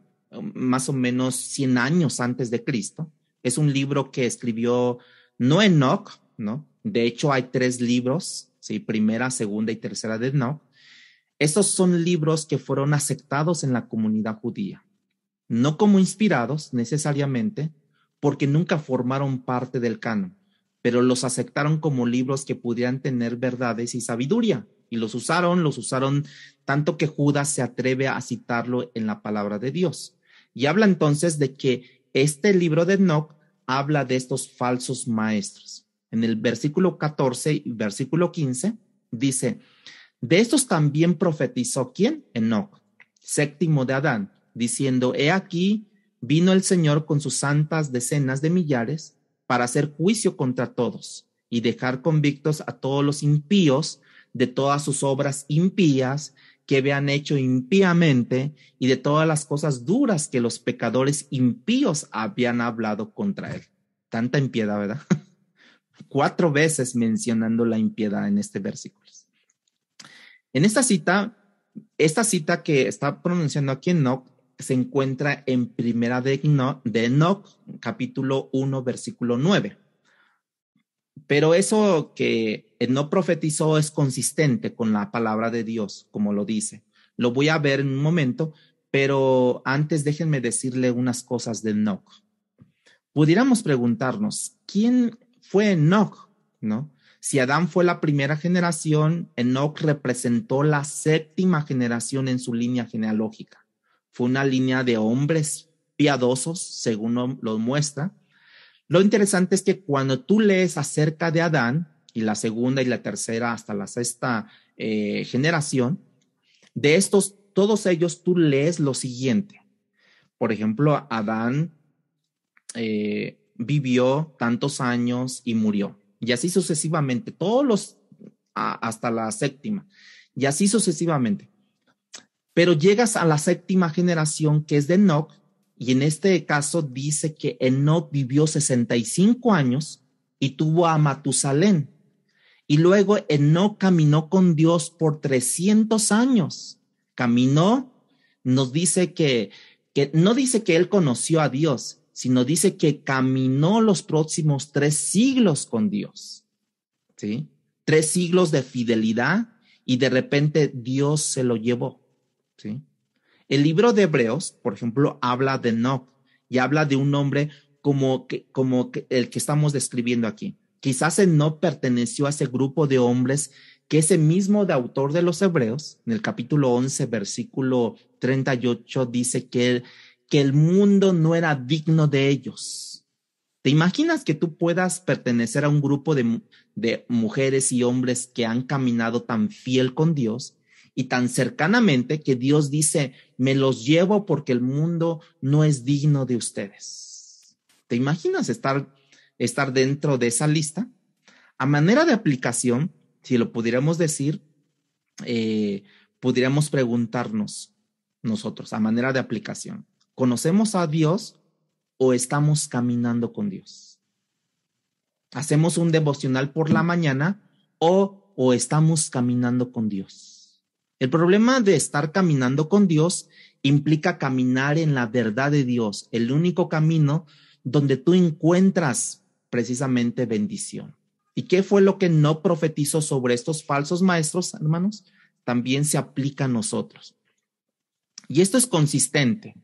más o menos 100 años antes de Cristo. Es un libro que escribió no Enoch, ¿no? De hecho, hay 3 libros, ¿sí? Primera, segunda y tercera de Enoch. Estos son libros que fueron aceptados en la comunidad judía, no como inspirados necesariamente, porque nunca formaron parte del canon, pero los aceptaron como libros que pudieran tener verdades y sabiduría, y los usaron tanto que Judas se atreve a citarlo en la palabra de Dios. Y habla entonces de que este libro de Enoch habla de estos falsos maestros. En el versículo 14 y versículo 15 dice, de estos también profetizó ¿quién? Enoch, séptimo de Adán, diciendo, he aquí, vino el Señor con sus santas decenas de millares para hacer juicio contra todos y dejar convictos a todos los impíos de todas sus obras impías que habían hecho impíamente y de todas las cosas duras que los pecadores impíos habían hablado contra él. Tanta impiedad, ¿verdad? 4 veces mencionando la impiedad en este versículo. En esta cita que está pronunciando aquí Enoch se encuentra en Primera de Enoc, capítulo 1, versículo 9. Pero eso que Enoc profetizó es consistente con la palabra de Dios, como lo dice. Lo voy a ver en un momento, pero antes déjenme decirle unas cosas de Enoc. Pudiéramos preguntarnos, ¿quién fue Enoc? ¿No? Si Adán fue la primera generación, Enoc representó la séptima generación en su línea genealógica. Fue una línea de hombres piadosos, según lo muestra. Lo interesante es que cuando tú lees acerca de Adán, y la segunda y la tercera hasta la sexta generación, de estos, todos ellos tú lees lo siguiente. Por ejemplo, Adán vivió tantos años y murió. Y así sucesivamente, hasta la séptima. Y así sucesivamente. Pero llegas a la séptima generación, que es de Enoc, y en este caso dice que Enoc vivió 65 años y tuvo a Matusalén. Y luego Enoc caminó con Dios por 300 años. Caminó, nos dice que no dice que él conoció a Dios, sino dice que caminó los próximos 3 siglos con Dios. ¿Sí? 3 siglos de fidelidad y de repente Dios se lo llevó. ¿Sí? El libro de Hebreos, por ejemplo, habla de Enoc y habla de un hombre como el que estamos describiendo aquí. Quizás Enoc perteneció a ese grupo de hombres que ese mismo de autor de los Hebreos, en el capítulo 11, versículo 38, dice que el mundo no era digno de ellos. ¿Te imaginas que tú puedas pertenecer a un grupo de mujeres y hombres que han caminado tan fiel con Dios y tan cercanamente que Dios dice, me los llevo porque el mundo no es digno de ustedes? ¿Te imaginas estar dentro de esa lista? A manera de aplicación, si lo pudiéramos decir, pudiéramos preguntarnos nosotros, a manera de aplicación, ¿conocemos a Dios o estamos caminando con Dios? ¿Hacemos un devocional por la mañana o estamos caminando con Dios? El problema de estar caminando con Dios implica caminar en la verdad de Dios, el único camino donde tú encuentras precisamente bendición. ¿Y qué fue lo que no profetizó sobre estos falsos maestros, hermanos? También se aplica a nosotros. Y esto es consistente,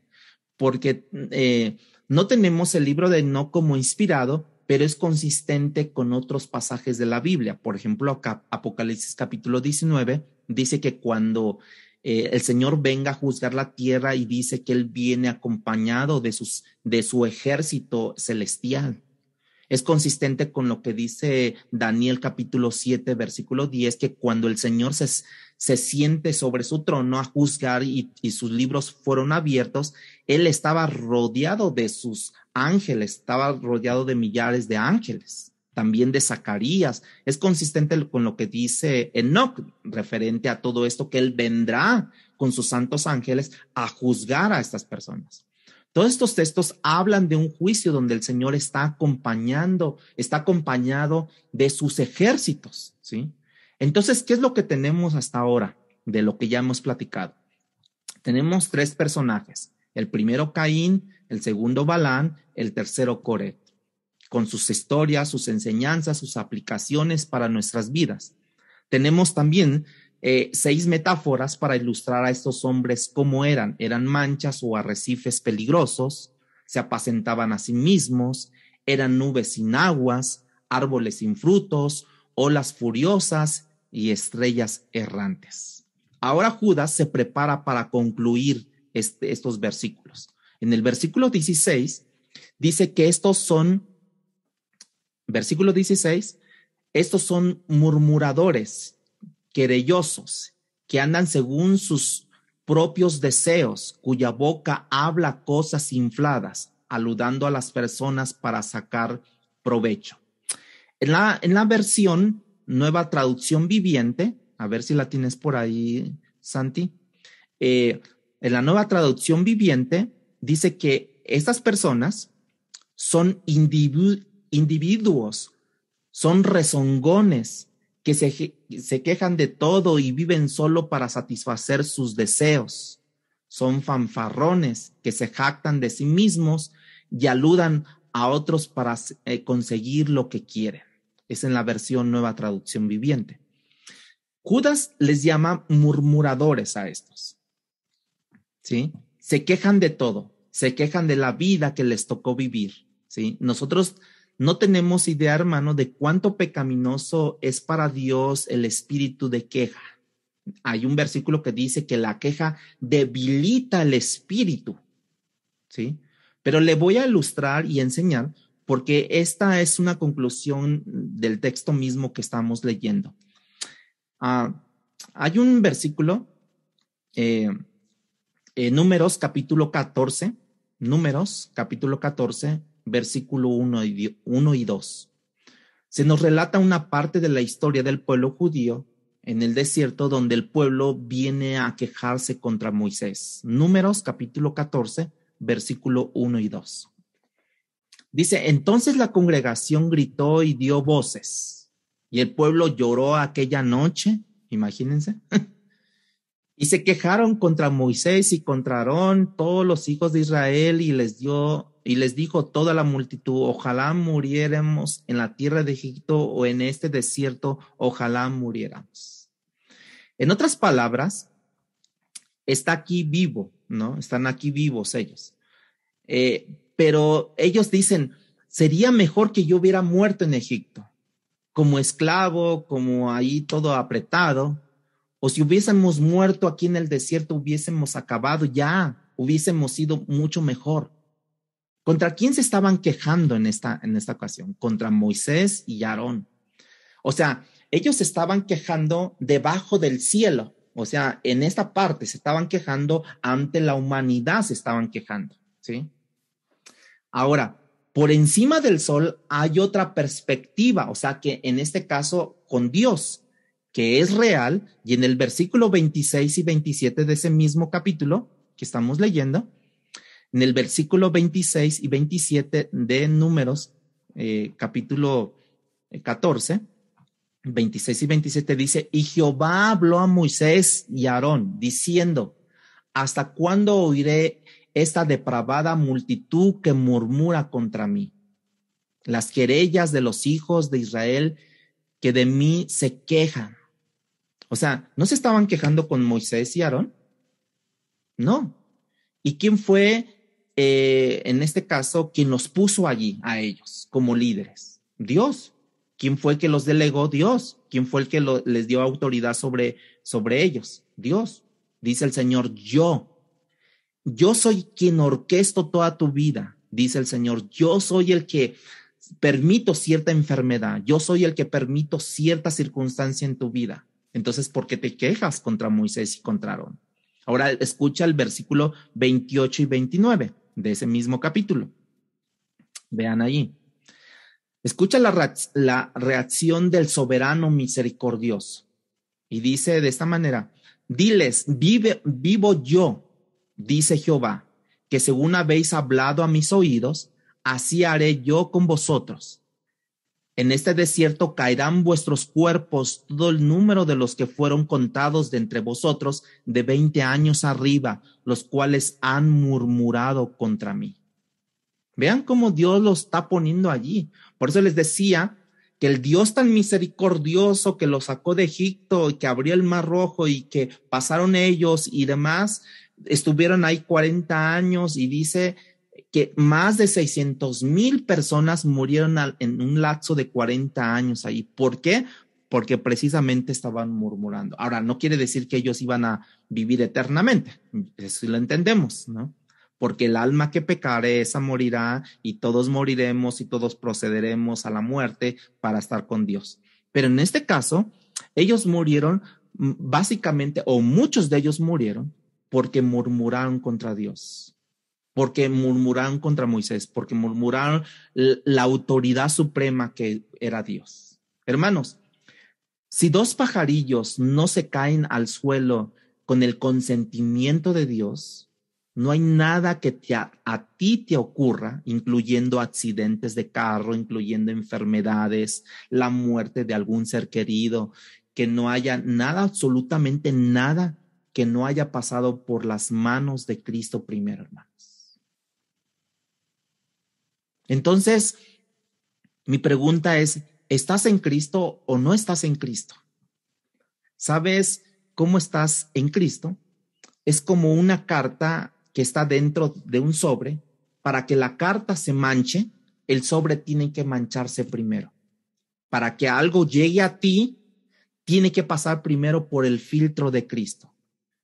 porque no tenemos el libro de Enoc como inspirado, pero es consistente con otros pasajes de la Biblia. Por ejemplo, Apocalipsis capítulo 19 dice que cuando el Señor venga a juzgar la tierra y dice que Él viene acompañado de su ejército celestial. Es consistente con lo que dice Daniel capítulo 7, versículo 10, que cuando el Señor se siente sobre su trono a juzgar y sus libros fueron abiertos, Él estaba rodeado de sus ángeles, estaba rodeado de millares de ángeles, también de Zacarías. Es consistente con lo que dice Enoc referente a todo esto, que Él vendrá con sus santos ángeles a juzgar a estas personas. Todos estos textos hablan de un juicio donde el Señor está acompañado de sus ejércitos, ¿sí? Entonces, ¿qué es lo que tenemos hasta ahora de lo que ya hemos platicado? Tenemos 3 personajes. El primero Caín, el segundo Balaam, el tercero Coré, con sus historias, sus enseñanzas, sus aplicaciones para nuestras vidas. Tenemos también 6 metáforas para ilustrar a estos hombres cómo eran. Eran manchas o arrecifes peligrosos, se apacentaban a sí mismos, eran nubes sin aguas, árboles sin frutos, olas furiosas y estrellas errantes. Ahora Judas se prepara para concluir estos versículos. En el versículo 16 dice que estos son murmuradores, querellosos, que andan según sus propios deseos, cuya boca habla cosas infladas, aludando a las personas para sacar provecho. En la versión Nueva Traducción Viviente, a ver si la tienes por ahí, Santi, en la Nueva Traducción Viviente dice que estas personas son individuos, son rezongones, que se quejan de todo y viven solo para satisfacer sus deseos. son fanfarrones que se jactan de sí mismos y aludan a otros para conseguir lo que quieren. Es en la versión Nueva Traducción Viviente. Judas les llama murmuradores a estos, ¿sí? Se quejan de todo, se quejan de la vida que les tocó vivir, ¿sí? Nosotros no tenemos idea, hermano, de cuánto pecaminoso es para Dios el espíritu de queja. Hay un versículo que dice que la queja debilita el espíritu, ¿sí? Pero le voy a ilustrar y enseñar porque esta es una conclusión del texto mismo que estamos leyendo. Hay un versículo, Números capítulo 14, versículo 1 y 2. Se nos relata una parte de la historia del pueblo judío en el desierto donde el pueblo viene a quejarse contra Moisés. Números capítulo 14, versículo 1 y 2. Dice, entonces la congregación gritó y dio voces, y el pueblo lloró aquella noche, imagínense, y se quejaron contra Moisés y contra Aarón, todos los hijos de Israel, y les dijo toda la multitud, ojalá muriéramos en la tierra de Egipto o en este desierto, ojalá muriéramos. En otras palabras, está aquí vivo, ¿no? Están aquí vivos ellos. Pero ellos dicen, sería mejor que yo hubiera muerto en Egipto, como esclavo, como ahí todo apretado, o si hubiésemos muerto aquí en el desierto, hubiésemos acabado ya, hubiésemos sido mucho mejor. ¿Contra quién se estaban quejando en esta ocasión? Contra Moisés y Aarón. O sea, ellos se estaban quejando debajo del cielo, o sea, en esta parte se estaban quejando ante la humanidad, se estaban quejando, ¿sí? Ahora, por encima del sol hay otra perspectiva, o sea que en este caso con Dios, que es real, y en el versículo 26 y 27 de ese mismo capítulo que estamos leyendo, en el versículo 26 y 27 de Números, capítulo 14, 26 y 27 dice, y Jehová habló a Moisés y a Aarón, diciendo, ¿hasta cuándo oiré esta depravada multitud que murmura contra mí? Las querellas de los hijos de Israel que de mí se quejan. O sea, ¿no se estaban quejando con Moisés y Aarón? No. ¿Y quién fue, en este caso, quien los puso allí a ellos como líderes? Dios. ¿Quién fue el que los delegó? Dios. ¿Quién fue el que les dio autoridad sobre ellos? Dios. Dice el Señor, yo soy quien orquesto toda tu vida, dice el Señor. Yo soy el que permito cierta enfermedad. Yo soy el que permito cierta circunstancia en tu vida. Entonces, ¿por qué te quejas contra Moisés y contra Aarón? Ahora escucha el versículo 28 y 29 de ese mismo capítulo. Vean allí. Escucha la reacción del soberano misericordioso. Y dice de esta manera, diles, vivo yo, dice Jehová, que según habéis hablado a mis oídos, así haré yo con vosotros. En este desierto caerán vuestros cuerpos, todo el número de los que fueron contados de entre vosotros de 20 años arriba, los cuales han murmurado contra mí. Vean cómo Dios los está poniendo allí. Por eso les decía que el Dios tan misericordioso que los sacó de Egipto y que abrió el mar rojo y que pasaron ellos y demás, estuvieron ahí 40 años y dice que más de 600,000 personas murieron en un lapso de 40 años ahí. ¿Por qué? Porque precisamente estaban murmurando. Ahora, no quiere decir que ellos iban a vivir eternamente. Eso lo entendemos, ¿no? Porque el alma que pecare, esa morirá, y todos moriremos y todos procederemos a la muerte para estar con Dios. Pero en este caso, ellos murieron básicamente, o muchos de ellos murieron porque murmuraron contra Dios, porque murmuraron contra Moisés, porque murmuraron la autoridad suprema que era Dios. Hermanos, si dos pajarillos no se caen al suelo con el consentimiento de Dios, no hay nada que a ti te ocurra, incluyendo accidentes de carro, incluyendo enfermedades, la muerte de algún ser querido, que no haya nada, absolutamente nada que no haya pasado por las manos de Cristo primero, hermanos. Entonces, mi pregunta es, ¿estás en Cristo o no estás en Cristo? ¿Sabes cómo estás en Cristo? Es como una carta que está dentro de un sobre. Para que la carta se manche, el sobre tiene que mancharse primero. Para que algo llegue a ti, tiene que pasar primero por el filtro de Cristo.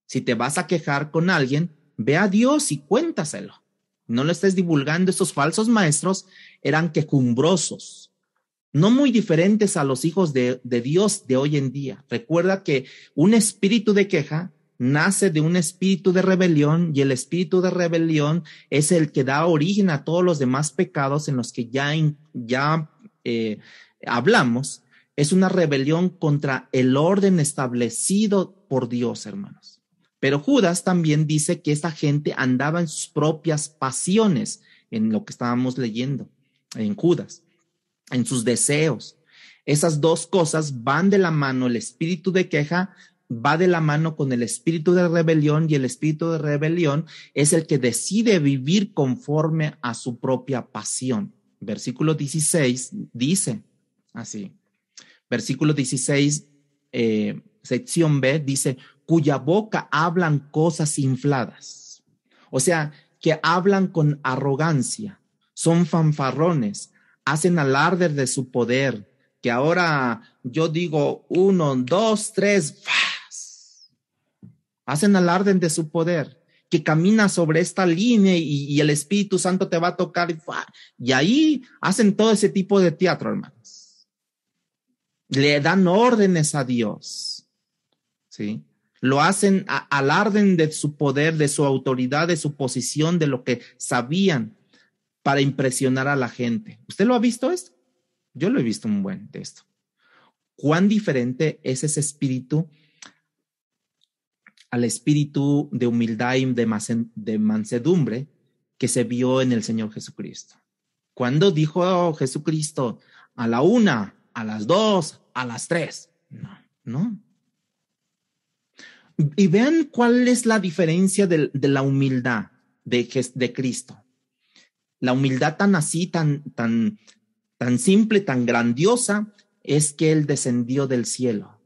Si te vas a quejar con alguien, ve a Dios y cuéntaselo. No lo estés divulgando. Esos falsos maestros eran quejumbrosos, no muy diferentes a los hijos de Dios de hoy en día. Recuerda que un espíritu de queja nace de un espíritu de rebelión, y el espíritu de rebelión es el que da origen a todos los demás pecados en los que ya hablamos. Es una rebelión contra el orden establecido por Dios, hermanos. Pero Judas también dice que esta gente andaba en sus propias pasiones, en lo que estábamos leyendo en Judas, en sus deseos. Esas dos cosas van de la mano. El espíritu de queja va de la mano con el espíritu de rebelión, y el espíritu de rebelión es el que decide vivir conforme a su propia pasión. Versículo 16 dice así. Versículo 16, sección B, dice, cuya boca hablan cosas infladas. O sea, que hablan con arrogancia, son fanfarrones, hacen alarde de su poder, que ahora yo digo 1, 2, 3, hacen alarde de su poder, que camina sobre esta línea y el Espíritu Santo te va a tocar, y ahí hacen todo ese tipo de teatro, hermanos. Le dan órdenes a Dios, ¿sí? Lo hacen, alarden de su poder, de su autoridad, de su posición, de lo que sabían, para impresionar a la gente. ¿Usted lo ha visto esto? Yo lo he visto un buen de esto. ¿Cuán diferente es ese espíritu al espíritu de humildad y de mansedumbre que se vio en el Señor Jesucristo? ¿Cuándo dijo Jesucristo a la 1, a las 2, a las 3? No. Y vean cuál es la diferencia de la humildad de Cristo. La humildad tan así, tan simple, tan grandiosa, es que Él descendió del cielo,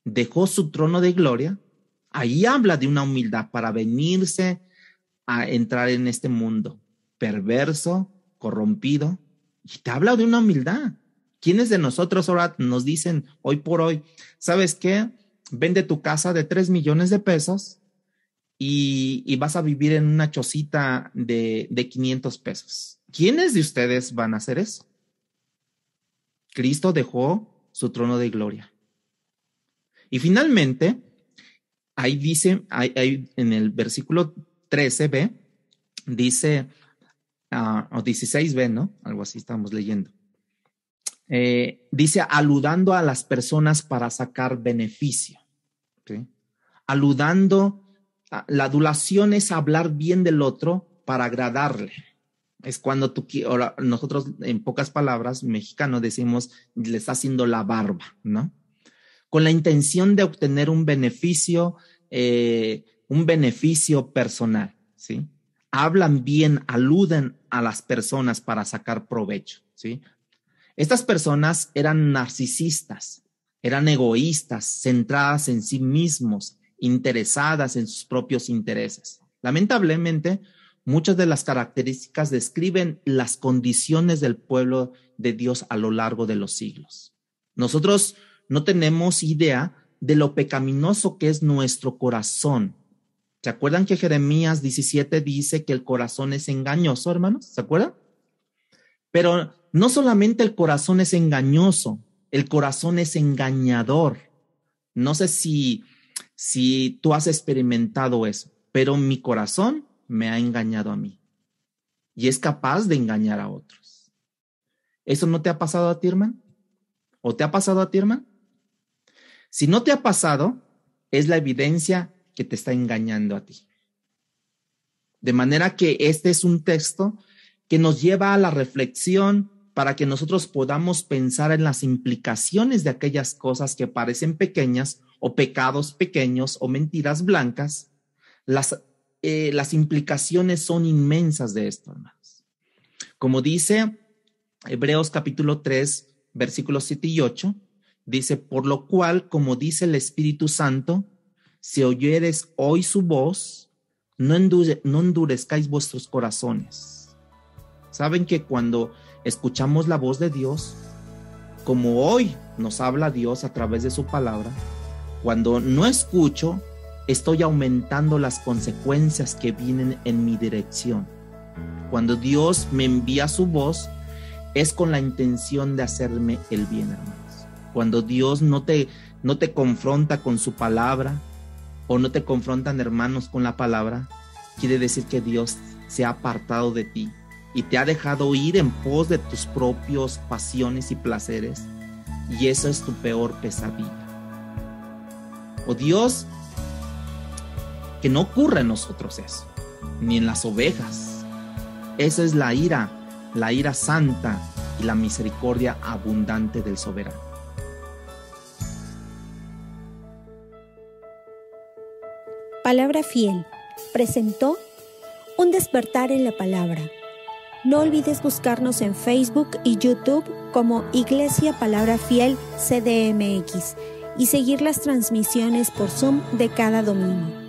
dejó su trono de gloria. Ahí habla de una humildad para venirse a entrar en este mundo perverso, corrompido, y te habla de una humildad. ¿Quiénes de nosotros ahora nos dicen hoy por hoy, sabes qué? Vende tu casa de 3 millones de pesos y vas a vivir en una chocita de 500 pesos. ¿Quiénes de ustedes van a hacer eso? Cristo dejó su trono de gloria. Y finalmente, ahí dice, ahí en el versículo 13b, dice, o 16b, ¿no? Algo así estamos leyendo. Dice, aludando a las personas para sacar beneficio. ¿Sí? Aludando, la adulación es hablar bien del otro para agradarle. Es cuando nosotros, en pocas palabras, mexicanos decimos, le está haciendo la barba, ¿no? Con la intención de obtener un beneficio personal, ¿sí? Hablan bien, aluden a las personas para sacar provecho, ¿sí? Estas personas eran narcisistas, eran egoístas, centradas en sí mismos, interesadas en sus propios intereses. Lamentablemente, muchas de las características describen las condiciones del pueblo de Dios a lo largo de los siglos. Nosotros no tenemos idea de lo pecaminoso que es nuestro corazón. ¿Se acuerdan que Jeremías 17 dice que el corazón es engañoso, hermanos? ¿Se acuerdan? Pero no solamente el corazón es engañoso, el corazón es engañador. No sé si tú has experimentado eso, pero mi corazón me ha engañado a mí y es capaz de engañar a otros. ¿Eso no te ha pasado a ti, hermano? ¿O te ha pasado a ti, hermano? Si no te ha pasado, es la evidencia que te está engañando a ti. De manera que este es un texto que nos lleva a la reflexión para que nosotros podamos pensar en las implicaciones de aquellas cosas que parecen pequeñas o pecados pequeños o mentiras blancas. Las implicaciones son inmensas de esto, hermanos. Como dice Hebreos capítulo 3, versículos 7 y 8, dice, por lo cual, como dice el Espíritu Santo, si oyeres hoy su voz, no endurezcáis vuestros corazones. Saben que cuando escuchamos la voz de Dios, como hoy nos habla Dios a través de su palabra, cuando no escucho, estoy aumentando las consecuencias que vienen en mi dirección. Cuando Dios me envía su voz, es con la intención de hacerme el bien, hermanos. Cuando Dios no te confronta con su palabra, o no te confrontan hermanos con la palabra, quiere decir que Dios se ha apartado de ti y te ha dejado ir en pos de tus propios pasiones y placeres, y eso es tu peor pesadilla. Oh Dios, que no ocurra en nosotros eso, ni en las ovejas. Esa es la ira santa y la misericordia abundante del soberano. Palabra Fiel presentó Un despertar en la palabra. No olvides buscarnos en Facebook y YouTube como Iglesia Palabra Fiel CDMX y seguir las transmisiones por Zoom de cada domingo.